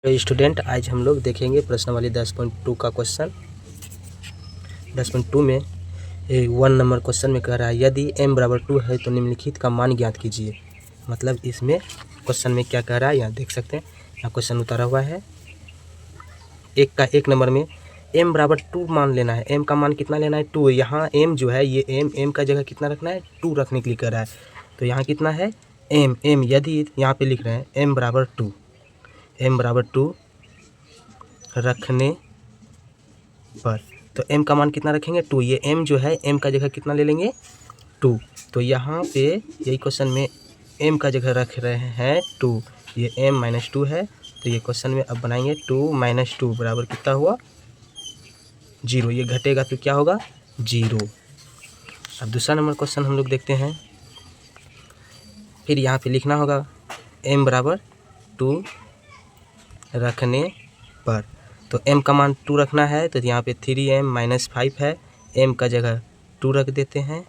तो स्टूडेंट आज हम लोग देखेंगे प्रश्नावली 10.2 का क्वेश्चन। 10.2 में 1 नंबर क्वेश्चन में कह रहा है यदि m बराबर 2 है तो निम्नलिखित का मान ज्ञात कीजिए। मतलब इसमें क्वेश्चन में क्या कह रहा है यहाँ देख सकते हैं। यहाँ क्वेश्चन उतारा हुआ है। एक नंबर में m बराबर 2 मान लेना है। m का मान कितना लेना है 2। यहाँ m जो है ये m का जगह कितना रखना है 2 रखने के लिए कह रहा है। तो यहाँ कितना है m यदि यहाँ पे लिख रहे हैं m बराबर 2 रखने पर, तो m का मान कितना रखेंगे 2। ये m जो है m का जगह कितना ले लेंगे 2। तो यहाँ पे यही क्वेश्चन में m का जगह रख रहे हैं 2। ये m - 2 है। तो ये क्वेश्चन में अब बनाएंगे 2 - 2 बराबर कितना हुआ 0। ये घटेगा तो क्या होगा 0। अब दूसरा नंबर क्वेश्चन हम लोग देखते हैं। फिर यहाँ पे लिखना होगा m बराबर 2 रखने पर, तो m का मान 2 रखना है। तो यहाँ पे 3m - 5 है। m का जगह 2 रख देते हैं।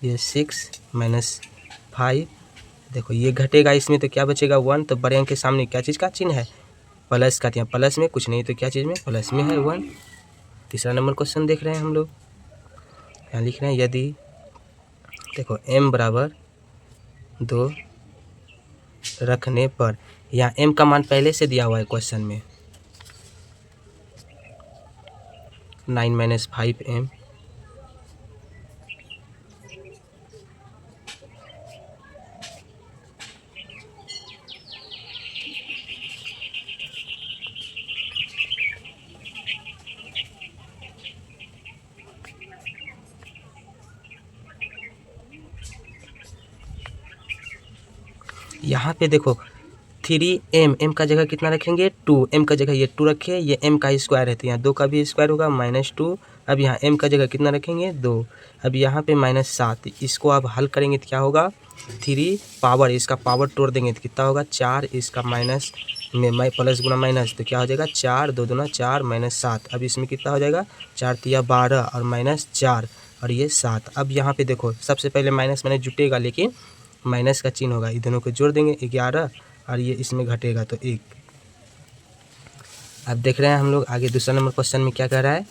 ये 6 - 5, देखो ये घटेगा इसमें तो क्या बचेगा 1। तो बड़े अंक के सामने क्या चीज़ का चिन्ह है प्लस का। यहाँ प्लस में कुछ नहीं तो क्या चीज़ में प्लस में है 1। तीसरा नंबर क्वेश्चन देख रहे हैं हम लोग। यहाँ लिख रहे हैं यदि देखो m बराबर 2 रखने पर, यहाँ m का मान पहले से दिया हुआ है क्वेश्चन में 9 - 5m। यहाँ पे देखो 3m का जगह कितना रखेंगे 2। m का जगह ये 2 रखे, ये m का स्क्वायर है तो यहाँ 2 का भी स्क्वायर होगा -2। अब यहाँ m का जगह कितना रखेंगे 2। अब यहाँ पे -7, इसको अब हल करेंगे तो क्या होगा 3 पावर, इसका पावर तोड़ देंगे तो कितना होगा 4। इसका माइनस में प्लस गुना माइनस तो क्या हो जाएगा 4 2 दूना 4 -7। अब इसमें कितना हो जाएगा 4 तिया 12 और -4 और ये 7। अब यहाँ पे देखो सबसे पहले माइनस जुटेगा लेकिन माइनस का चिन्ह होगा, इन दोनों को जोड़ देंगे 11 और ये इसमें घटेगा तो 1। अब देख रहे हैं हम लोग आगे दूसरा नंबर क्वेश्चन में क्या कह रहा है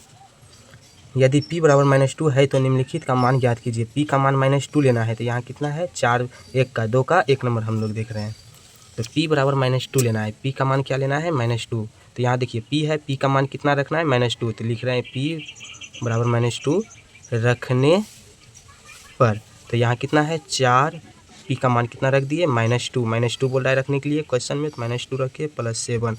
यदि p बराबर -2 है तो निम्नलिखित का मान ज्ञात कीजिए। p का मान -2 लेना है तो यहाँ कितना है 4 1 का 2 का 1 नंबर हम लोग देख रहे हैं। तो p बराबर -2 लेना है। p का मान क्या लेना है -2। तो यहाँ देखिए p है, p का मान कितना रखना है -2। तो लिख रहे हैं p बराबर -2 रखने पर, तो यहाँ कितना है 4, p का मान कितना रख दिए -2 बोल रहा है रखने के लिए क्वेश्चन में, तो -2 रखिए +7।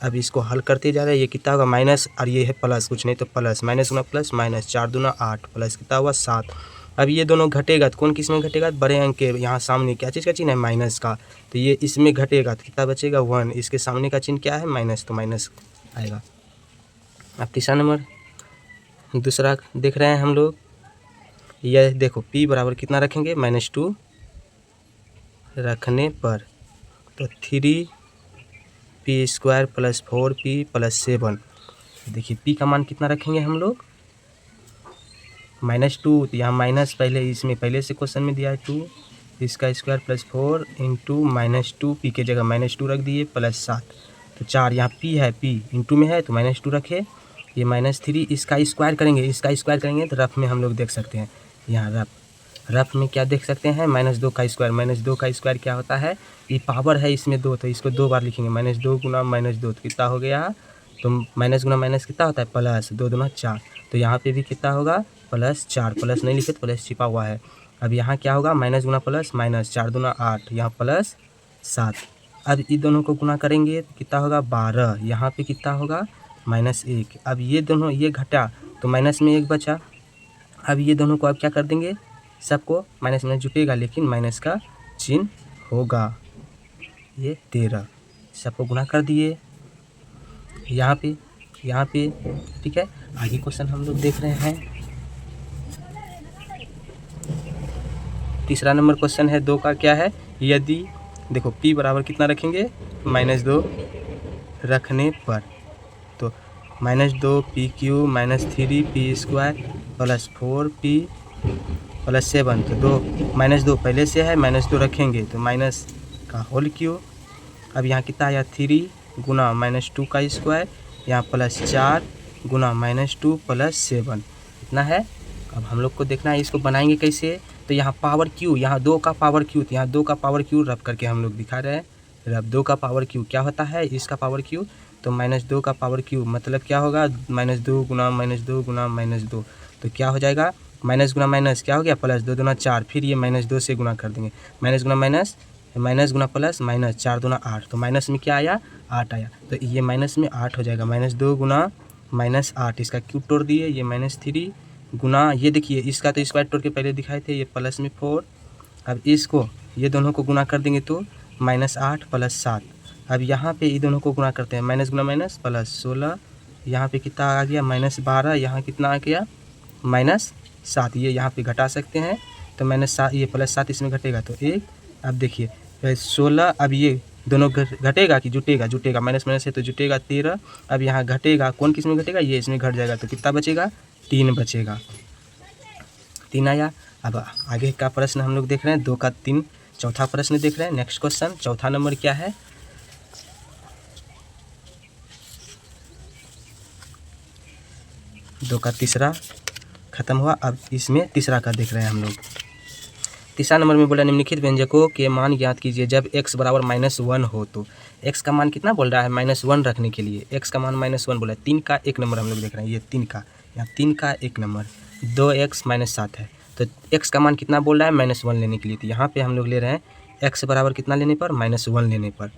अब इसको हल करते जा रहे हैं। ये कितना होगा माइनस और ये है प्लस, कुछ नहीं तो प्लस, माइनस गुना प्लस माइनस, 4 दूना 8 प्लस कितना हुआ 7। अब ये दोनों घटेगा तो कौन किस में घटेगा बड़े अंक के यहाँ सामने क्या चीज़ का चिन्ह है माइनस का, तो ये इसमें घटेगा तो कितना बचेगा 1। इसके सामने का चिन्ह क्या है माइनस, तो माइनस आएगा। अब तीसरा नंबर दूसरा देख रहे हैं हम लोग। यह देखो p बराबर कितना रखेंगे -2 रखने पर, तो 3p² + 4p + 7। देखिए p का मान कितना रखेंगे हम लोग -2। तो यहाँ माइनस पहले इसमें पहले से क्वेश्चन में दिया है 2, इसका स्क्वायर +4 × -2, p के जगह -2 रख दिए +7। तो 4 यहाँ p है, p इंटू में है तो -2 रखे, ये -3 इसका स्क्वायर करेंगे तो रफ में हम लोग देख सकते हैं। यहाँ रफ में क्या देख सकते हैं -2 का स्क्वायर। -2 का स्क्वायर क्या होता है, ये पावर है इसमें 2 तो इसको 2 बार लिखेंगे -2 गुना -2 तो कितना हो गया, तो माइनस गुना माइनस कितना होता है प्लस, 2 दूना 4। तो यहाँ पे भी कितना होगा +4, प्लस नहीं लिखे तो प्लस छिपा हुआ है। अब यहाँ क्या होगा माइनस गुना प्लस माइनस, 4 दूना 8, यहाँ +7। अब इन दोनों को गुना करेंगे तो कितना होगा 12, यहाँ पे कितना होगा -1। अब ये दोनों ये घटा तो माइनस में 1 बचा। अब ये दोनों को अब क्या कर देंगे, सबको माइनस में जुटेगा लेकिन माइनस का चिन्ह होगा। ये 13 सबको गुना कर दिए यहाँ पे ठीक है। आगे क्वेश्चन हम लोग देख रहे हैं। तीसरा नंबर क्वेश्चन है 2 का क्या है यदि देखो p बराबर कितना रखेंगे -2 रखने पर, तो -2p³ -3p² + 4p + 7। तो 2 पहले से है -2 रखेंगे तो माइनस का होल क्यूब अब यहाँ कितना आया 3 गुना -2 का स्क्वायर, यहाँ +4 गुना -2 + 7 इतना है। अब हम लोग को देखना है इसको बनाएंगे कैसे। तो यहाँ पावर क्यू, यहाँ 2 का पावर क्यू, तो यहाँ 2 का पावर क्यू रब करके हम लोग दिखा रहे हैं। रब 2 का पावर क्यू क्या होता है, इसका पावर क्यू, तो -2 का पावर क्यू मतलब क्या होगा, -2 गुना -2 गुना -2, तो क्या हो जाएगा, माइनस गुना माइनस क्या हो गया, +2 दूना 4, फिर ये -2 से गुना कर देंगे, माइनस गुना माइनस, माइनस गुना प्लस माइनस, 4 दूना 8, तो माइनस में क्या आया 8 आया, तो ये माइनस में 8 हो जाएगा, -2 गुना -8, इसका क्यूब तोड़ दिए, ये -3 गुना, ये देखिए इसका तो स्क्वायर तोड़ के पहले दिखाए थे, ये प्लस में 4, अब इसको ये दोनों को गुना कर देंगे तो -8 + 7, अब यहाँ पे ये दोनों को गुना करते हैं, माइनस गुना माइनस +16, यहाँ पे कितना आ गया -12, यहाँ कितना आ गया -7, ये यहाँ पे घटा सकते हैं, तो -7 ये +7 इसमें घटेगा तो 1, अब देखिए 16, अब ये दोनों घटेगा कि जुटेगा, जुटेगा, माइनस माइनस है तो जुटेगा 13, अब यहाँ घटेगा, कौन किस में घटेगा, ये इसमें घट जाएगा, तो कितना बचेगा 3 बचेगा, 3 आया। अब आगे का प्रश्न हम लोग देख रहे हैं 2 का 3, चौथा प्रश्न देख रहे हैं। नेक्स्ट क्वेश्चन, चौथा नंबर क्या है, 2 का तीसरा खत्म हुआ, अब इसमें तीसरा का देख रहे हैं हम लोग। तीसरा नंबर में बोला निम्नलिखित व्यंजकों के मान ज्ञात कीजिए जब x बराबर -1 हो, तो x का मान कितना बोल रहा है, -1 रखने के लिए x का मान -1 बोला है। 3 का 1 नंबर हम लोग देख रहे हैं, ये 3 का, यहाँ 3 का 1 नंबर 2x - 7 है, तो x का मान कितना बोल रहा है -1 लेने के लिए, तो यहाँ पे हम लोग ले रहे हैं x बराबर कितना लेने पर, -1 लेने पर,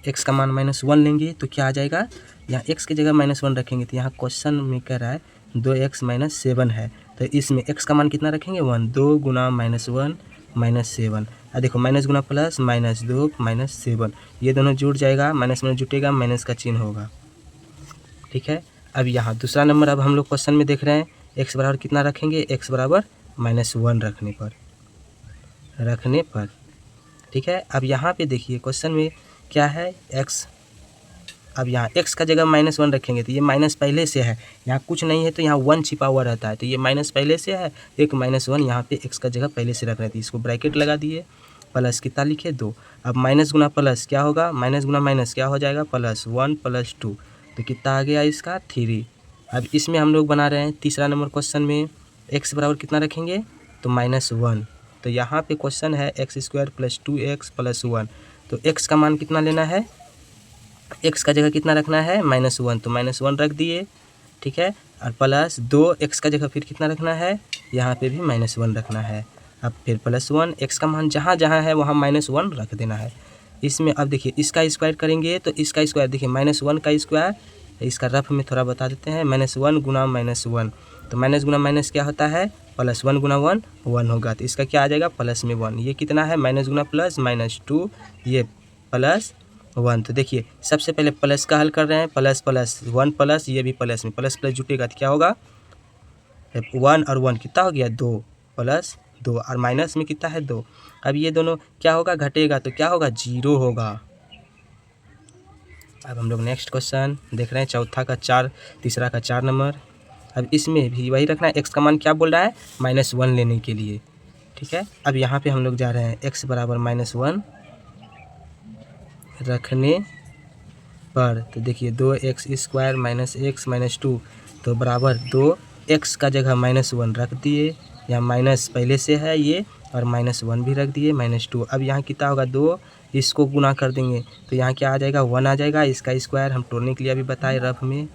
x का मान -1 लेंगे तो क्या आ जाएगा, यहाँ x की जगह -1 रखेंगे, तो यहाँ क्वेश्चन में कह रहा है 2x - 7 है, तो इसमें x का मान कितना रखेंगे 1, 2 गुना -1 - 7, देखो माइनस गुना प्लस -2 - 7, ये दोनों जुड़ जाएगा, माइनस में जुटेगा, माइनस का चिन्ह होगा, ठीक है। अब यहाँ दूसरा नंबर, अब हम लोग क्वेश्चन में देख रहे हैं x बराबर कितना रखेंगे, x बराबर -1 रखने पर, ठीक है। अब यहाँ पे देखिए क्वेश्चन में क्या है x, अब यहाँ x का जगह -1 रखेंगे तो ये माइनस पहले से है, यहाँ कुछ नहीं है तो यहाँ 1 छिपा हुआ रहता है, तो ये माइनस पहले से है, एक -1 यहाँ पे x का जगह पहले से रख रहे थे, इसको ब्रैकेट लगा दिए, प्लस कितना लिखे 2, अब माइनस गुना प्लस क्या होगा, माइनस गुना माइनस क्या हो जाएगा, +1 + 2, तो कितना आ गया इसका 3। अब इसमें हम लोग बना रहे हैं तीसरा नंबर क्वेश्चन में x बराबर कितना रखेंगे, तो -1, तो यहाँ पे क्वेश्चन है x² + 2x + 1, तो x का मान कितना लेना है, x का जगह कितना रखना है -1, तो -1 रख दिए, ठीक है, और प्लस 2 x का जगह फिर कितना रखना है, यहाँ पे भी -1 रखना है, अब फिर +1, x का मान जहाँ जहाँ है वहाँ -1 रख देना है। इसमें अब देखिए इसका स्क्वायर करेंगे तो इसका स्क्वायर देखिए -1 का स्क्वायर, इसका रफ में थोड़ा बता देते हैं, -1 गुना -1, तो माइनस गुना माइनस क्या होता है, +1 गुना 1 1 होगा, तो इसका क्या आ जाएगा प्लस में 1, ये कितना है माइनस गुना प्लस -2, ये +1, तो देखिए सबसे पहले प्लस का हल कर रहे हैं, प्लस प्लस 1 प्लस, ये भी प्लस में प्लस प्लस जुटेगा तो क्या होगा 1 और 1 कितना हो गया 2 + 2, और माइनस में कितना है 2, अब ये दोनों क्या होगा घटेगा तो क्या होगा 0 होगा। अब हम लोग नेक्स्ट क्वेश्चन देख रहे हैं चौथा का 4, तीसरा का 4 नंबर। अब इसमें भी वही रखना है, x का मान क्या बोल रहा है -1 लेने के लिए, ठीक है। अब यहाँ पे हम लोग जा रहे हैं x बराबर -1 रखने पर, तो देखिए 2x² - x - 2, तो बराबर 2x का जगह -1 रख दिए, यहाँ माइनस पहले से है ये, और -1 भी रख दिए, -2, अब यहाँ कितना होगा 2, इसको गुना कर देंगे तो यहाँ क्या आ जाएगा 1 आ जाएगा, इसका स्क्वायर हम तोड़ने के लिए अभी बताए रफ में,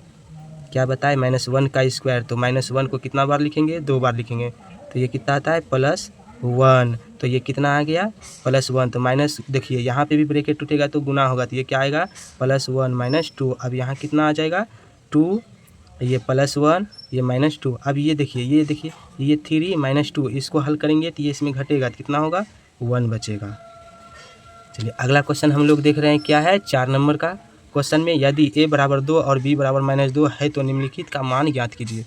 क्या बताए -1 का स्क्वायर, तो -1 को कितना बार लिखेंगे 2 बार लिखेंगे, तो ये कितना आता है +1, तो ये कितना आ गया +1, तो माइनस देखिए यहाँ पे भी ब्रैकेट टूटेगा तो गुना होगा, तो ये क्या आएगा +1 - 2, अब यहाँ कितना आ जाएगा 2, ये +1 ये -2, अब ये देखिए ये 3 - 2, इसको हल करेंगे तो ये इसमें घटेगा तो कितना होगा 1 बचेगा। चलिए अगला क्वेश्चन हम लोग देख रहे हैं क्या है 4 नंबर का क्वेश्चन में, यदि a बराबर 2 और b बराबर -2 है तो निम्नलिखित का मान ज्ञात कीजिए।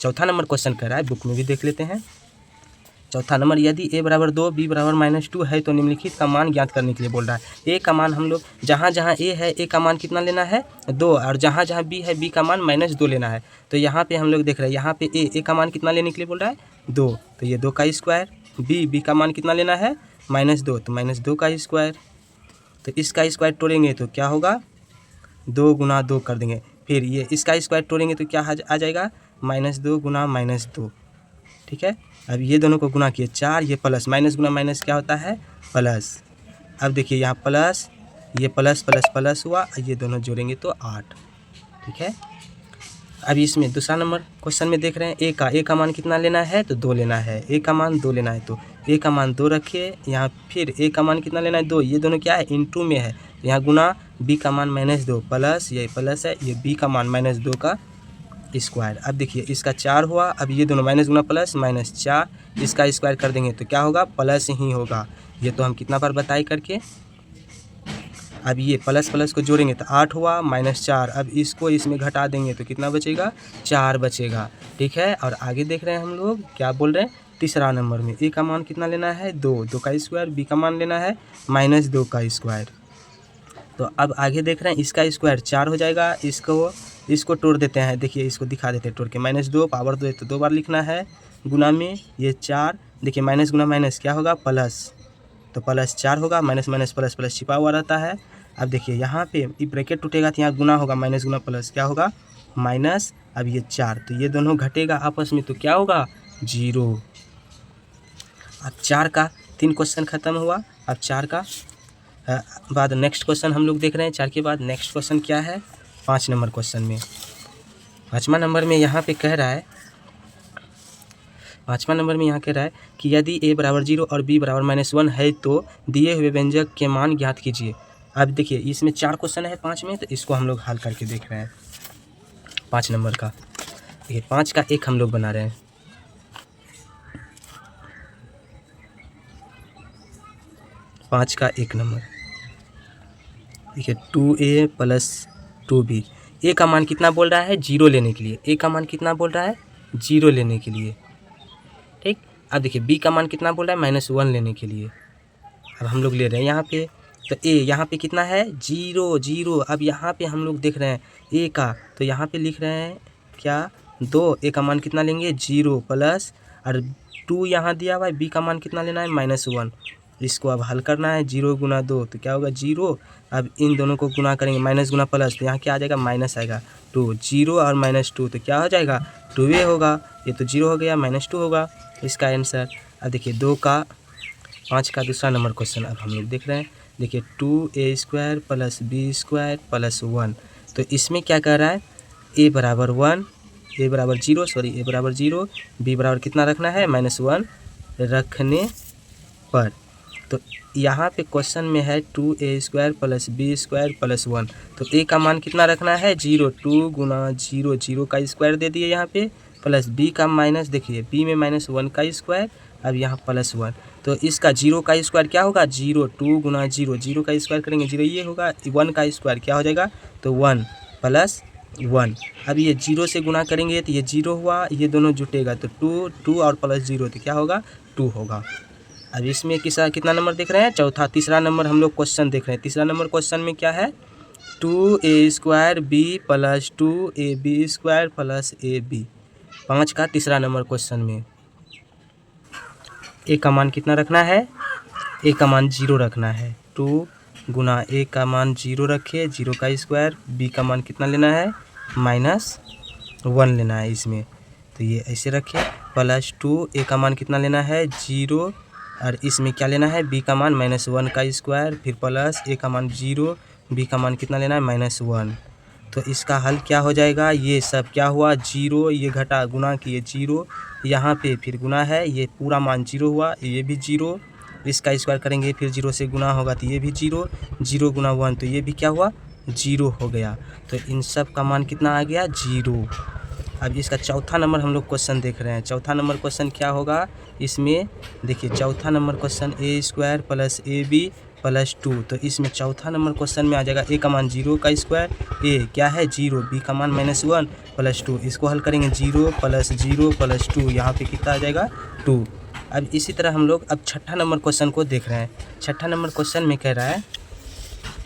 चौथा नंबर क्वेश्चन कर रहा है, बुक में भी देख लेते हैं। चौथा नंबर, यदि a बराबर 2 b बराबर -2 है तो निम्नलिखित का मान ज्ञात करने के लिए बोल रहा है। a का मान हम लोग जहाँ जहाँ a है a का मान कितना लेना है 2, और जहाँ जहाँ b है b का मान -2 लेना है, तो यहाँ पे हम लोग देख रहे हैं यहाँ पे a का मान कितना लेने के लिए बोल रहा है 2, तो ये 2 का स्क्वायर, b का मान कितना लेना है -2, तो -2 का स्क्वायर, तो इसका स्क्वायर तोड़ेंगे तो क्या होगा, 2 गुना 2 कर देंगे। फिर ये इसका स्क्वायर तोड़ेंगे तो क्या आ जाएगा, -2 गुना -2, ठीक है। अब ये दोनों को गुना किए 4, ये प्लस, माइनस गुना माइनस क्या होता है, प्लस। अब देखिए यहाँ प्लस, ये प्लस प्लस प्लस हुआ, ये दोनों जोड़ेंगे तो 8, ठीक है। अब इसमें दूसरा नंबर क्वेश्चन में देख रहे हैं ए का मान कितना लेना है, तो 2 लेना है। ए का मान 2 लेना है, तो ए का मान 2 रखिए यहाँ। फिर ए का मान कितना लेना है, 2। ये दोनों क्या है, इनटू में है, यहाँ गुना बी का मान -2 प्लस, ये प्लस है, ये बी का मान -2 का स्क्वायर। अब देखिए इसका 4 हुआ। अब ये दोनों माइनस गुना प्लस, -4, इसका स्क्वायर कर देंगे तो क्या होगा, प्लस ही होगा। ये तो हम कितना बार बताए करके। अब ये प्लस प्लस को जोड़ेंगे तो 8 हुआ, -4। अब इसको इसमें घटा देंगे तो कितना बचेगा, 4 बचेगा, ठीक है। और आगे देख रहे हैं हम लोग क्या बोल रहे हैं, तीसरा नंबर में ए का मान कितना लेना है, 2 का स्क्वायर, बी का मान लेना है -2 का स्क्वायर। तो अब आगे देख रहे हैं इसका स्क्वायर 4 हो जाएगा, इसको तोड़ देते हैं। देखिए इसको दिखा देते हैं तोड़ के, -2 पावर 2 तो 2 बार लिखना है, गुना में ये 4, देखिए माइनस गुना माइनस क्या होगा, प्लस, तो +4 होगा, माइनस माइनस प्लस प्लस छिपा हुआ रहता है। अब देखिए यहाँ पे ये ब्रैकेट टूटेगा तो यहाँ गुना होगा, माइनस गुना प्लस क्या होगा, माइनस। अब ये 4, तो ये दोनों घटेगा आपस में तो क्या होगा, 0। अब 4 का 3 क्वेश्चन खत्म हुआ। अब 4 का बाद नेक्स्ट क्वेश्चन हम लोग देख रहे हैं। 4 के बाद नेक्स्ट क्वेश्चन क्या है, 5 नंबर क्वेश्चन में। 5वां नंबर में यहाँ पे कह रहा है, 5वां नंबर में यहाँ कह रहा है कि यदि a बराबर 0 और b बराबर -1 है तो दिए हुए व्यंजक के मान ज्ञात कीजिए। अब देखिए इसमें 4 क्वेश्चन है 5 में, तो इसको हम लोग हल करके देख रहे हैं। 5 नंबर का, ये 5 का 1 हम लोग बना रहे हैं। 5 का 1 नंबर देखिए, 2a + 2b। ए का मान कितना बोल रहा है, 0 लेने के लिए। ए का मान कितना बोल रहा है, 0 लेने के लिए, ठीक। अब देखिए बी का मान कितना बोल रहा है, -1 लेने के लिए। अब हम लोग ले रहे हैं यहाँ पे, तो ए यहाँ पे कितना है, 0। अब यहाँ पे हम लोग देख रहे हैं ए का, तो यहाँ पे लिख रहे हैं क्या, 2। ए का मान कितना लेंगे, 0 प्लस, और 2 यहाँ दिया हुआ है, बी का मान कितना लेना है, -1। इसको अब हल करना है, 0 गुना 2 तो क्या होगा, 0। अब इन दोनों को गुना करेंगे, माइनस गुना प्लस, तो यहाँ क्या आ जाएगा, माइनस आएगा, 2। 0 और -2 तो क्या हो जाएगा, 2a होगा। ये तो 0 हो गया, -2 होगा इसका आंसर। अब देखिए 5 का दूसरा नंबर क्वेश्चन अब हम लोग देख रहे हैं। देखिए 2a² + b² + 1। तो इसमें क्या कह रहा है, a बराबर 0, b बराबर कितना रखना है, -1 रखने पर। तो यहाँ पे क्वेश्चन में है 2a² + b² + 1। तो a का मान कितना रखना है, 0। 2 गुना 0, 0 का स्क्वायर दे दिए यहाँ पे, प्लस b का माइनस, देखिए b में -1 का स्क्वायर, अब यहाँ +1। तो इसका 0 का स्क्वायर क्या होगा, 0। 2 गुना 0, 0 का स्क्वायर करेंगे 0 ये होगा, 1 का स्क्वायर क्या हो जाएगा, तो 1 + 1। अब ये 0 से गुना करेंगे तो ये 0 हुआ, ये दोनों जुटेगा तो 2 और +0 तो क्या होगा, 2 होगा। अब इसमें कितना नंबर देख रहे हैं, चौथा, तीसरा नंबर हम लोग क्वेश्चन देख रहे हैं। तीसरा नंबर क्वेश्चन में क्या है, 2a² b + 2ab² + ab। 5 का तीसरा नंबर क्वेश्चन में ए का मान कितना रखना है, ए का मान 0 रखना है। 2 गुना ए का मान 0 रखे, 0 का स्क्वायर, बी का मान कितना लेना है, -1 लेना है इसमें, तो ये ऐसे रखे, +2 ए का मान कितना लेना है, 0, और इसमें क्या लेना है, बी का मान -1 का स्क्वायर, फिर प्लस ए का मान 0, बी का मान कितना लेना है, -1। तो इसका हल क्या हो जाएगा, ये सब क्या हुआ, 0, ये घटा गुना किए 0, यहाँ पे फिर गुना है, ये पूरा मान 0 हुआ, ये भी 0, इसका स्क्वायर करेंगे फिर 0 से गुना होगा तो ये भी 0, 0 गुना 1 तो ये भी क्या हुआ, 0 हो गया। तो इन सब का मान कितना आ गया, 0। अब इसका चौथा नंबर हम लोग क्वेश्चन देख रहे हैं। चौथा नंबर क्वेश्चन क्या होगा, इसमें देखिए चौथा नंबर क्वेश्चन a² + ab + 2। तो इसमें चौथा नंबर क्वेश्चन में आ जाएगा a का मान 0 का स्क्वायर, a क्या है 0, b का मान -1 + 2। इसको हल करेंगे 0 + 0 + 2, यहाँ पे कितना आ जाएगा, 2। अब इसी तरह हम लोग अब छठा नंबर क्वेश्चन को देख रहे हैं। छठा नंबर क्वेश्चन में कह रहा है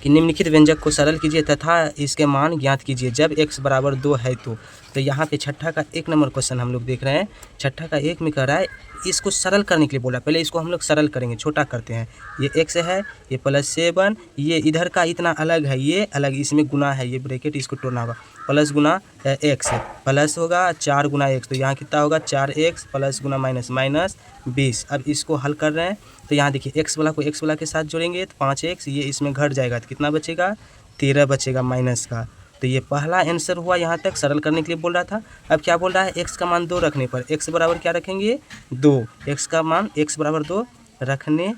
कि निम्नलिखित व्यंजक को सरल कीजिए तथा इसके मान ज्ञात कीजिए जब x बराबर 2 है तो। यहाँ पे छठा का 1 नंबर क्वेश्चन हम लोग देख रहे हैं। छठा का 1 में कह रहा है इसको सरल करने के लिए बोला, पहले इसको हम लोग सरल करेंगे, छोटा करते हैं। ये x है, ये +7, ये इधर का इतना अलग है, ये अलग, इसमें गुना है, ये ब्रैकेट इसको तोड़ना होगा, प्लस गुना x प्लस होगा 4 गुना x, तो यहाँ कितना होगा 4x प्लस गुना माइनस माइनस 20। अब इसको हल कर रहे हैं तो यहाँ देखिए x वाला को x वाला के साथ जोड़ेंगे तो 5x, ये इसमें घट जाएगा तो कितना बचेगा 13 बचेगा माइनस का। तो ये पहला आंसर हुआ, यहाँ तक सरल करने के लिए बोल रहा था। अब क्या बोल रहा है, x का मान 2 रखने पर, x बराबर क्या रखेंगे 2, x का मान x बराबर 2 रखने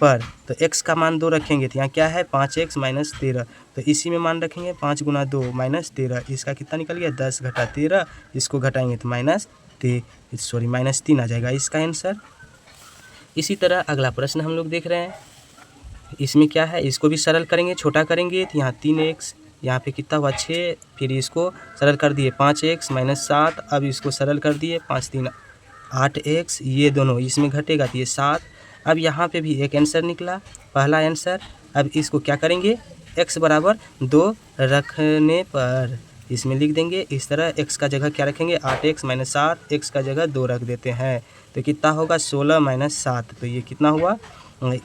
पर, तो x का मान 2 रखेंगे तो यहाँ क्या है 5x माइनस 13, तो इसी में मान रखेंगे 5 गुना 2 माइनस 13, इसका कितना निकल गया 10 घटा 13, इसको घटाएंगे तो माइनस 3 आ जाएगा इसका आंसर। इसी तरह अगला प्रश्न हम लोग देख रहे हैं, इसमें क्या है, इसको भी सरल करेंगे, छोटा करेंगे तो यहाँ 3x, यहाँ पे कितना हुआ 6, फिर इसको सरल कर दिए 5x माइनस 7, अब इसको सरल कर दिए 5 3 8x, ये दोनों इसमें घटेगा तो ये 7। अब यहाँ पे भी एक आंसर निकला, पहला आंसर। अब इसको क्या करेंगे, x बराबर 2 रखने पर इसमें लिख देंगे इस तरह, x का जगह क्या रखेंगे 8x माइनस 7, x का जगह 2 रख देते हैं तो कितना होगा 16 माइनस 7, तो ये कितना हुआ,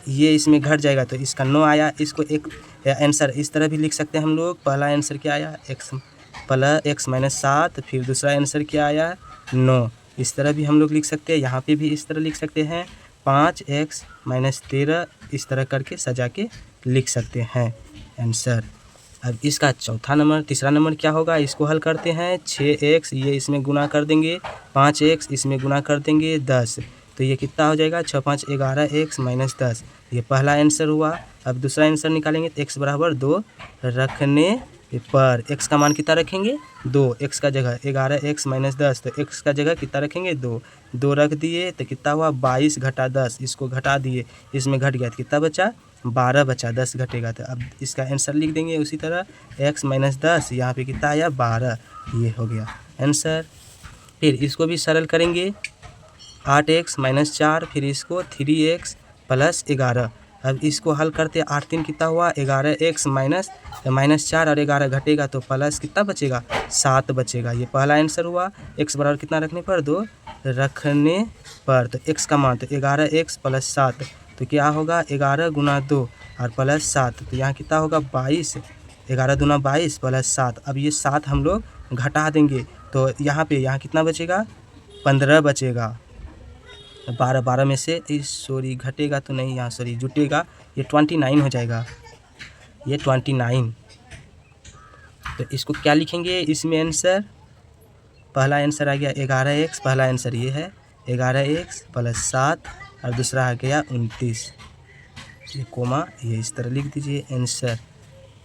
ये इसमें घट जाएगा तो इसका 9 आया। इसको एक आंसर इस तरह भी लिख सकते हैं हम लोग, पहला आंसर क्या आया x माइनस 7, फिर दूसरा आंसर क्या आया 9, इस तरह भी हम लोग लिख सकते हैं। यहाँ पे भी इस तरह लिख सकते हैं 5x माइनस 13, इस तरह करके सजा के लिख सकते हैं आंसर। अब इसका तीसरा नंबर क्या होगा, इसको हल करते हैं। 6x, ये इसमें गुना कर देंगे, 5x इसमें गुना कर देंगे 10, तो ये कितना हो जाएगा 6 5 11x माइनस 10, ये पहला आंसर हुआ। अब दूसरा आंसर निकालेंगे तो x बराबर 2 रखने पर, x का मान कितना रखेंगे 2, x का जगह 11x माइनस 10, तो x का जगह कितना रखेंगे 2 रख दिए तो कितना हुआ 22 घटा 10, इसको घटा दिए, इसमें घट गया तो कितना बचा 12 बचा, 10 घटेगा तो अब इसका आंसर लिख देंगे उसी तरह, x माइनस 10, यहाँ पे कितना आया 12, ये हो गया आंसर। फिर इसको भी सरल करेंगे, 8x माइनस 4, फिर इसको 3x प्लस 11, अब इसको हल करते 8 3 कितना हुआ 11x माइनस 4 और 11 घटेगा तो प्लस कितना बचेगा 7 बचेगा, ये पहला आंसर हुआ। x बराबर कितना रखने पर 2 रखने पर, तो x का मान तो 11x प्लस 7, तो क्या होगा 11 गुना 2 और प्लस 7, तो यहाँ कितना होगा 22, 11 दूना 22 प्लस 7, अब ये 7 हम लोग घटा देंगे तो यहाँ कितना बचेगा 15 बचेगा, 12 में से घटेगा तो नहीं, यहाँ जुटेगा, ये 29 हो जाएगा, ये 29। तो इसको क्या लिखेंगे इसमें आंसर, पहला आंसर आ गया 11x, पहला आंसर ये है 11x प्लस 7 और दूसरा आ गया 29, ये कोमा, ये इस तरह लिख दीजिए आंसर,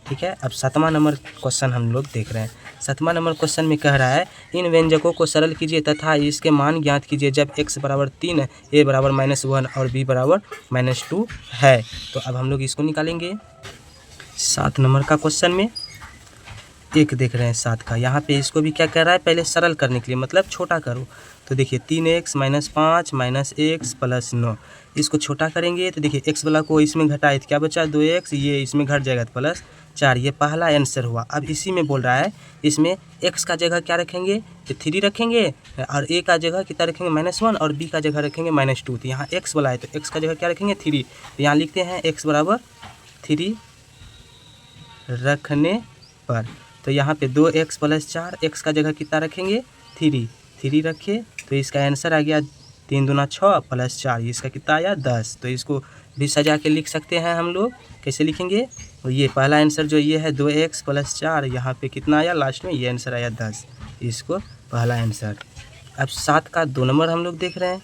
ठीक है। अब 7वां नंबर क्वेश्चन हम लोग देख रहे हैं। 7वां नंबर क्वेश्चन में कह रहा है, इन व्यंजकों को सरल कीजिए तथा इसके मान ज्ञात कीजिए जब x बराबर 3, a बराबर -1 और b बराबर -2 है। तो अब हम लोग इसको निकालेंगे 7 नंबर का क्वेश्चन में, एक देख रहे हैं 7 का, यहाँ पे इसको भी क्या कर रहा है, पहले सरल करने के लिए मतलब छोटा करो, तो देखिए 3x minus 5 minus x plus 9, इसको छोटा करेंगे तो देखिए x वाला को इसमें घटाए तो क्या बचा 2x, ये इसमें घट जाएगा तो प्लस 4, ये पहला आंसर हुआ। अब इसी में बोल रहा है, इसमें x का जगह क्या रखेंगे तो 3 रखेंगे और a का जगह कितना रखेंगे -1 और b का जगह रखेंगे -2, तो यहाँ x वाला है तो x का जगह क्या रखेंगे 3, तो यहाँ लिखते हैं x बराबर 3 रखने पर, तो यहाँ पे 2x प्लस 4, x का जगह कितना रखेंगे 3 रखे, तो इसका आंसर आ गया 3 दूना 6 प्लस 4, इसका कितना आया 10। तो इसको भी सजा के लिख सकते हैं हम लोग, कैसे लिखेंगे, और ये पहला आंसर जो ये है 2x प्लस 4, यहाँ पे कितना आया लास्ट में, ये आंसर आया 10, इसको पहला आंसर। अब 7 का 2 नंबर हम लोग देख रहे हैं,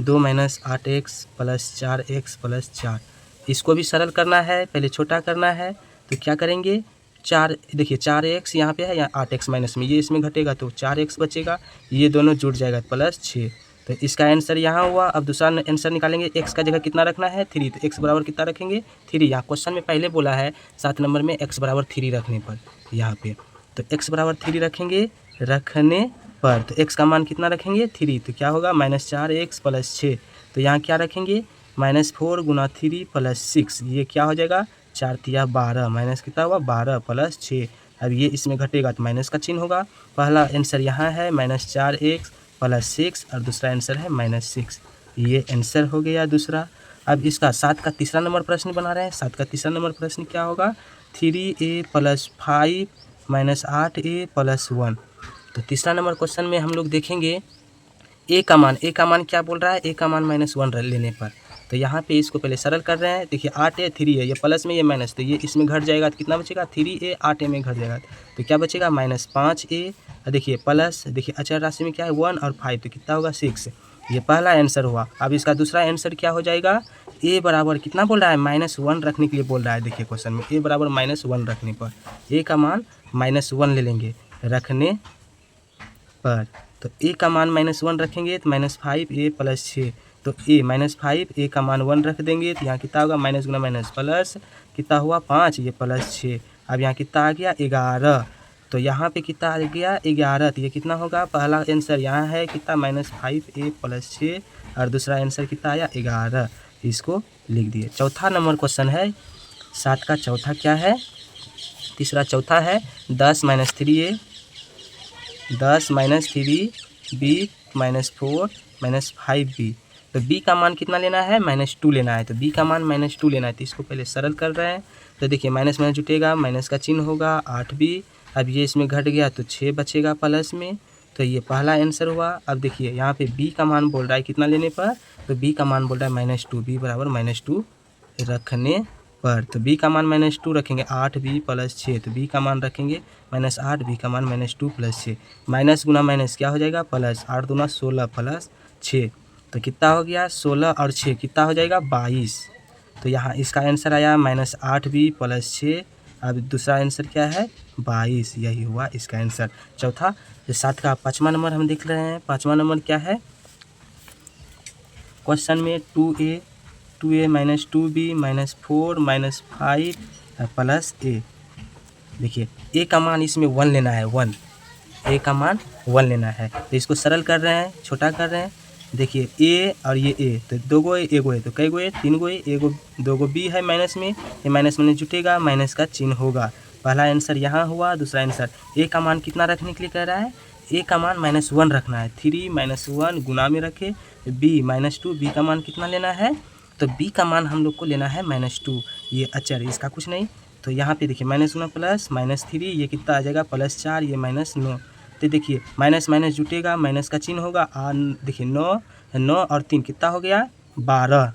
2 minus 8x plus 4x plus 4, इसको भी सरल करना है, पहले छोटा करना है, तो क्या करेंगे 4, देखिए 4x यहाँ पे है या 8x माइनस में, ये इसमें घटेगा तो 4x बचेगा, ये दोनों जुड़ जाएगा प्लस 6, तो इसका आंसर यहाँ हुआ। अब दूसरा आंसर निकालेंगे, x का जगह कितना रखना है 3, तो x बराबर कितना रखेंगे 3, यहाँ क्वेश्चन में पहले बोला है 7 नंबर में x बराबर 3 रखने पर, यहाँ पे तो x बराबर 3 रखेंगे रखने पर, तो x का मान कितना रखेंगे 3, तो क्या होगा -4x प्लस 6, तो यहाँ क्या रखेंगे -4 गुना 3 प्लस 6, ये क्या हो जाएगा 4 तिया 12, माइनस कितना हुआ 12 प्लस 6, अब ये इसमें घटेगा तो माइनस का चिन्ह होगा। पहला आंसर यहाँ है -4x +6 और दूसरा आंसर है -6। ये आंसर हो गया दूसरा। अब इसका 7 का तीसरा नंबर प्रश्न बना रहे हैं। 7 का तीसरा नंबर प्रश्न क्या होगा? 3a + 5 - 8a + 1। तो तीसरा नंबर क्वेश्चन में हम लोग देखेंगे ए का मान क्या बोल रहा है? ए का मान -1 लेने पर। तो यहाँ पे इसको पहले सरल कर रहे हैं। देखिए 8a 3 है, ये प्लस में ये माइनस, तो ये इसमें घट जाएगा तो कितना बचेगा? 3a 8a में घट जाएगा तो क्या बचेगा? -5a। देखिए प्लस, देखिए अचर राशि में क्या है? 1 और 5, तो कितना होगा? 6। ये पहला आंसर हुआ। अब इसका दूसरा आंसर क्या हो जाएगा? ए बराबर कितना बोल रहा है? -1 रखने के लिए बोल रहा है। देखिए क्वेश्चन में ए बराबर -1 रखने पर ए का मान -1 ले लेंगे रखने पर। तो ए का मान -1 रखेंगे तो -5a + 6, तो ए -5 ए का मान 1 रख देंगे तो यहाँ कितना होगा? माइनस गुना माइनस प्लस, कितना हुआ? 5, ये +6। अब यहाँ कितना आ गया? 11। तो यहाँ पे कितना आ गया? 11। तो ये कितना होगा? पहला आंसर यहाँ है कितना? -5a + 6 और दूसरा आंसर कितना आया? 11। इसको लिख दिए। चौथा नंबर क्वेश्चन है 7 का। चौथा क्या है? तीसरा चौथा है 10 - 3a 10 - 3b -4 -5b। तो b का मान कितना लेना है? -2 लेना है। तो b का मान -2 लेना है। तो इसको पहले सरल कर रहे हैं। तो देखिए माइनस माइनस जुटेगा, माइनस का चिन्ह होगा 8b। अब ये इसमें घट गया तो 6 बचेगा प्लस में। तो ये पहला आंसर हुआ। अब देखिए यहाँ पे b का मान बोल रहा है कितना लेने पर? तो b का मान बोल रहा है -2, b बराबर -2 रखने पर। तो b का मान -2 रखेंगे 8b + 6, तो b का मान रखेंगे -8, b का मान -2 + 6। माइनस गुना माइनस क्या हो जाएगा? प्लस। 8 दूना 16 + 6, तो कितना हो गया? 16 और 6 कितना हो जाएगा? 22। तो यहाँ इसका आंसर आया -8b + 6। अब दूसरा आंसर क्या है? 22। यही हुआ इसका आंसर। चौथा। 7 का 5वां नंबर हम देख रहे हैं। 5वां नंबर क्या है? क्वेश्चन में 2a - 2b -4 -5 + a। देखिए a का मान इसमें 1 लेना है। 1 a का मान 1 लेना है। तो इसको सरल कर रहे हैं, छोटा कर रहे हैं। देखिए a और ये a, तो 2 गो a, 1 गो है, तो कई गो है? 3 गो है। 2 गो b है माइनस में, ये माइनस में जुटेगा, माइनस का चिन्ह होगा। पहला आंसर यहाँ हुआ। दूसरा आंसर a का मान कितना रखने के लिए कह रहा है? a का मान -1 रखना है। 3 - 1 गुना में रखे, b -2, b का मान कितना लेना है? तो b का मान हम लोग को लेना है -2। ये अचर, इसका कुछ नहीं। तो यहाँ पे देखिए माइनस गुना प्लस, -3, ये कितना आ जाएगा? +4, ये -9। तो देखिए माइनस माइनस जुटेगा, माइनस का चिन्ह होगा। देखिए 9 और 3 कितना हो गया? 12।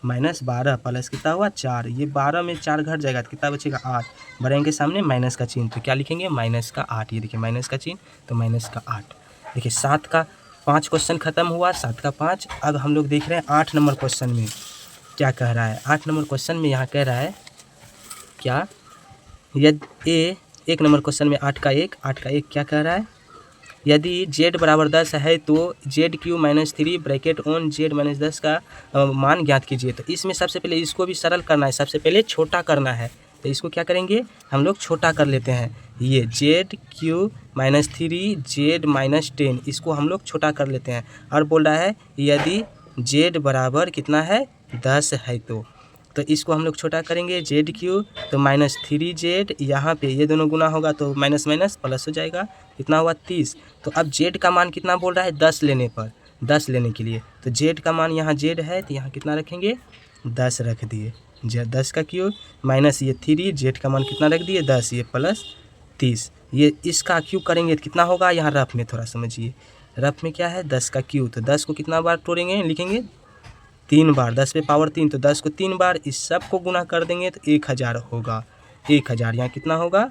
-12 प्लस कितना हुआ? 4। ये 12 में 4 घट जाएगा तो कितना बचेगा? 8। बढ़ेंगे के सामने माइनस का चिन्ह, तो क्या लिखेंगे? -8। ये देखिए माइनस का चिन्ह, तो -8। देखिए 7 का 5 क्वेश्चन खत्म हुआ। 7 का 5। अब हम लोग देख रहे हैं 8 नंबर क्वेश्चन में क्या कह रहा है। 8 नंबर क्वेश्चन में यहाँ कह रहा है क्या? यदि 1 नंबर क्वेश्चन में 8 का 1 क्या कह रहा है? यदि z बराबर 10 है तो ZQ - 3 ब्रैकेट ऑन z - 10 का मान ज्ञात कीजिए। तो इसमें सबसे पहले इसको भी सरल करना है, सबसे पहले छोटा करना है। तो इसको क्या करेंगे? हम लोग छोटा कर लेते हैं। ये ZQ - 3 z - 10, इसको हम लोग छोटा कर लेते हैं। और बोल रहा है यदि z बराबर कितना है? 10 है तो इसको हम लोग छोटा करेंगे। ZQ तो -3z, यहाँ पे ये दोनों गुना होगा तो माइनस माइनस प्लस हो जाएगा। कितना हुआ? 30। तो अब z का मान कितना बोल रहा है? 10 लेने पर, 10 लेने के लिए तो z का मान यहाँ z है तो यहाँ कितना रखेंगे? 10 रख दिए। 10 का क्यूब माइनस ये 3, z का मान कितना रख दिए? 10, ये प्लस 30। ये इसका क्यूब करेंगे तो कितना होगा? यहाँ रफ में थोड़ा समझिए। रफ में क्या है? 10 का क्यूब, तो 10 को कितना बार तोड़ेंगे? लिखेंगे 3 बार। 10 पे पावर 3, तो 10 को 3 बार। इस सब को गुना कर देंगे तो 1000 होगा। 1000 यहाँ कितना होगा?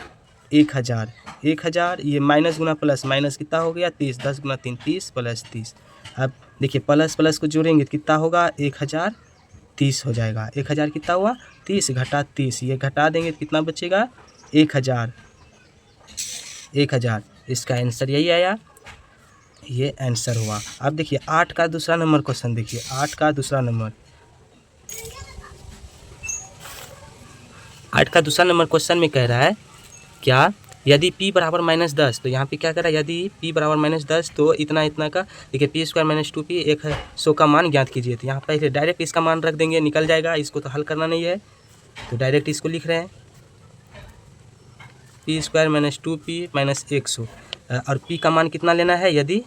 1000। 1000 ये माइनस गुना प्लस, माइनस कितना हो गया? 30। 10 गुना 3 30 + 30। अब देखिए प्लस प्लस को जोड़ेंगे तो कितना होगा? 1030 हो जाएगा। 1000 कितना हुआ? 30 घटा 30, ये घटा देंगे तो कितना बचेगा? 1000। 1000 इसका आंसर यही आया। ये आंसर हुआ। अब देखिए 8 का दूसरा नंबर क्वेश्चन देखिए। 8 का दूसरा नंबर, 8 का दूसरा नंबर क्वेश्चन में कह रहा है क्या? यदि p बराबर -10, तो यहाँ पे क्या कर रहा है? यदि p बराबर -10 तो इतना इतना का देखिए p² - 2p 100 का मान ज्ञात कीजिए। तो यहाँ पहले डायरेक्ट इसका मान रख देंगे, निकल जाएगा। इसको तो हल करना नहीं है, तो डायरेक्ट इसको लिख रहे हैं p² - 2p - 100। और p का मान कितना लेना है? यदि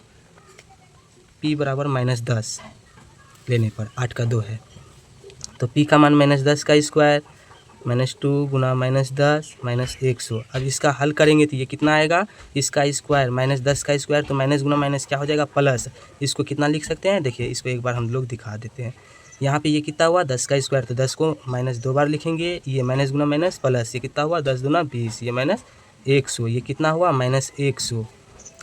p बराबर -10 लेने पर 8 का 2 है, तो p का मान -10 का स्क्वायर -2 गुना -10 -100। अब इसका हल करेंगे तो ये कितना आएगा, इसका स्क्वायर -10 का स्क्वायर, तो माइनस गुना माइनस क्या हो जाएगा प्लस। इसको कितना लिख सकते हैं, देखिए इसको एक बार हम लोग दिखा देते हैं। यहाँ पे ये कितना हुआ 10 का स्क्वायर, तो 10 को माइनस 2 बार लिखेंगे, ये माइनस गुना माइनस प्लस, ये कितना हुआ 10 दूना 20, ये -100, ये कितना हुआ -100,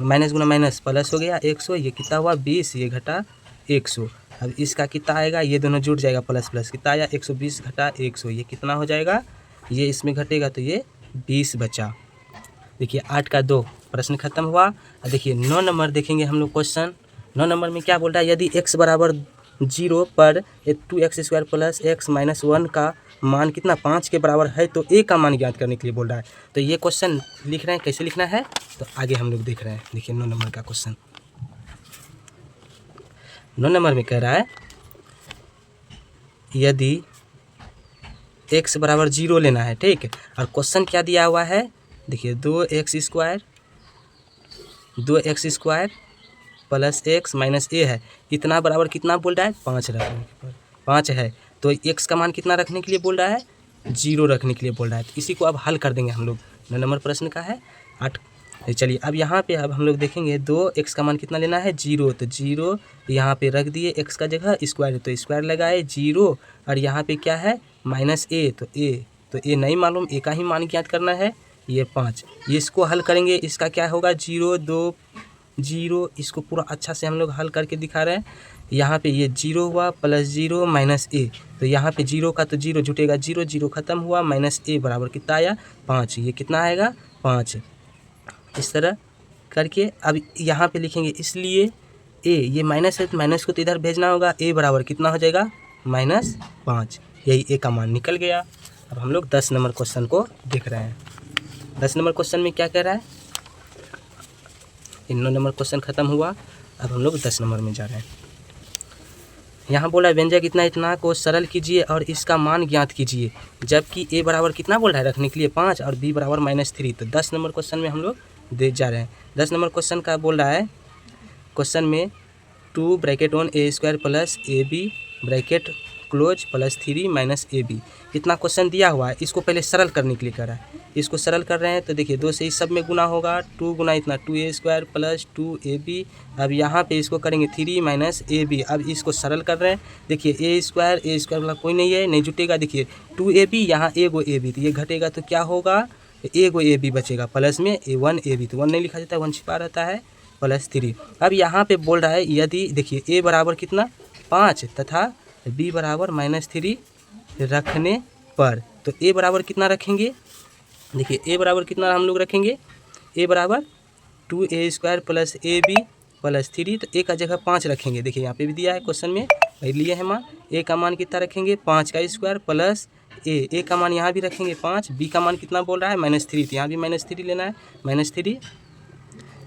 माइनस गुना माइनस प्लस हो गया 100, ये कितना हुआ 20, ये घटा 100। अब इसका कितना आएगा, ये दोनों जुड़ जाएगा प्लस प्लस, कितना आया 120 घटा 100, ये कितना हो जाएगा, ये इसमें घटेगा तो ये 20 बचा। देखिए 8 का 2 प्रश्न खत्म हुआ। अब देखिए 9 नंबर देखेंगे हम लोग क्वेश्चन। 9 नंबर में क्या बोल रहा है, यदि x बराबर 0 पर 2x² प्लस x माइनस 1 का मान कितना 5 के बराबर है तो a का मान ज्ञात करने के लिए बोल रहा है। तो ये क्वेश्चन लिख रहे हैं, कैसे लिखना है तो आगे हम लोग देख रहे हैं। देखिए 9 नंबर का क्वेश्चन, 9 नंबर में कह रहा है यदि x बराबर 0 लेना है, ठीक है, और क्वेश्चन क्या दिया हुआ है, देखिए 2x² plus x minus a है, इतना बराबर कितना बोल रहा है 5 रखने पर 5 है, तो x का मान कितना रखने के लिए बोल रहा है 0 रखने के लिए बोल रहा है। तो इसी को अब हल कर देंगे हम लोग। 9 नंबर प्रश्न का है 8। चलिए अब यहाँ पे अब हम लोग देखेंगे 2x का मान कितना लेना है 0, तो 0 यहाँ पे रख दिए, x का जगह स्क्वायर, तो स्क्वायर लगाए 0, और यहाँ पे क्या है -a, तो a नहीं मालूम, a का ही मान ज्ञात करना है, ये 5। ये इसको हल करेंगे, इसका क्या होगा 0 2 0, इसको पूरा अच्छा से हम लोग हल करके दिखा रहे हैं। यहाँ पे ये 0 हुआ प्लस 0 माइनस a, तो यहाँ पे 0 का तो 0 जुटेगा, 0 0 खत्म हुआ, माइनस a बराबर कितना आया 5, ये कितना आएगा 5। इस तरह करके अब यहाँ पे लिखेंगे, इसलिए a ये माइनस है तो माइनस को तो इधर भेजना होगा, a बराबर कितना हो जाएगा -5, यही a का मान निकल गया। अब हम लोग 10 नंबर क्वेश्चन को देख रहे हैं। 10 नंबर क्वेश्चन में क्या कह रहा है, 9 नंबर क्वेश्चन खत्म हुआ, अब हम लोग 10 नंबर में जा रहे हैं। यहाँ बोला व्यंजक इतना को सरल कीजिए और इसका मान ज्ञात कीजिए, जबकि a बराबर कितना बोल रहा है रखने के लिए 5 और b बराबर -3। तो 10 नंबर क्वेश्चन में हम लोग दे जा रहे हैं। 10 नंबर क्वेश्चन का बोल रहा है, क्वेश्चन में 2 bracket 1 a² plus ab bracket close plus 3 minus ab, इतना क्वेश्चन दिया हुआ है। इसको पहले सरल करने के लिए कर रहा है, इसको सरल कर रहे हैं तो देखिए 2 से इस सब में गुना होगा, 2 गुना इतना 2a² प्लस 2ab। अब यहाँ पे इसको करेंगे 3 माइनस ab। अब इसको सरल कर रहे हैं, देखिए a² वाला कोई नहीं है, नहीं जुटेगा, देखिए 2ab यहाँ एगो ab, तो ये घटेगा तो क्या होगा एगो ab बचेगा, प्लस में 1 ab, तो 1 नहीं लिखा जाता, 1 छिपा रहता है, प्लस 3। अब यहाँ पे बोल रहा है यदि देखिए a बराबर कितना 5 तथा b बराबर -3 रखने पर, तो a बराबर कितना रखेंगे, देखिए a बराबर कितना हम लोग रखेंगे, a बराबर 2a² प्लस ab प्लस 3, तो a का जगह 5 रखेंगे। देखिए यहाँ पे भी दिया है क्वेश्चन में, लिए है मान, a का मान कितना रखेंगे 5 का स्क्वायर प्लस a का मान यहाँ भी रखेंगे 5, b का मान कितना बोल रहा है -3, तो यहाँ भी -3 लेना है, -3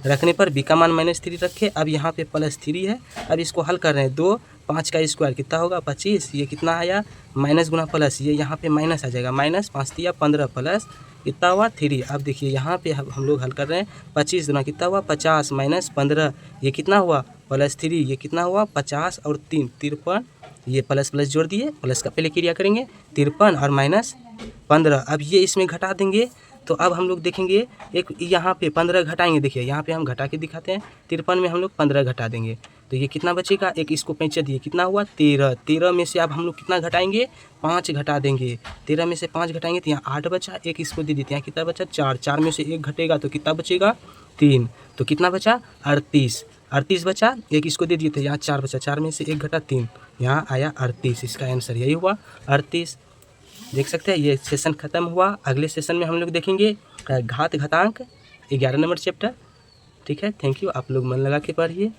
रखने पर b का मान -3 रखे। अब यहाँ पे +3 है, अब इसको हल कर रहे हैं, 2 5 का स्क्वायर कितना होगा 25, ये कितना आया माइनस गुना प्लस, ये यहाँ पे माइनस आ जाएगा, -5 दिया 15 प्लस कितना हुआ 3। अब देखिए यहाँ पे हम लोग हल कर रहे हैं, 25 गुना कितना हुआ 50 माइनस 15, ये कितना हुआ +3, ये कितना हुआ 50 और 3 53, ये प्लस प्लस जोड़ दिए, प्लस का पहले क्रिया करेंगे 53 और -15। अब ये इसमें घटा देंगे, तो अब हम लोग देखेंगे एक यहाँ पे 15 घटाएंगे, देखिए यहाँ पे हम घटा के दिखाते हैं, 53 में हम लोग 15 घटा देंगे तो ये कितना बचेगा, एक इसको 5 दिए कितना हुआ 13, 13 में से अब हम लोग कितना घटाएंगे 5 घटा देंगे, 13 में से 5 घटाएंगे तो यहाँ 8 बचा, एक इसको दे देते हैं, कितना बचा 4, 4 में से 1 घटेगा तो कितना बचेगा 3, तो कितना बचा 38 बचा, एक इसको दे दिए थे, यहाँ 4 बचा, 4 में से 1 घटा 3, यहाँ आया 38, इसका आंसर यही हुआ 38। देख सकते हैं ये सेशन खत्म हुआ। अगले सेशन में हम लोग देखेंगे घात घातांक 11 नंबर चैप्टर। ठीक है, थैंक यू, आप लोग मन लगा के पढ़िए।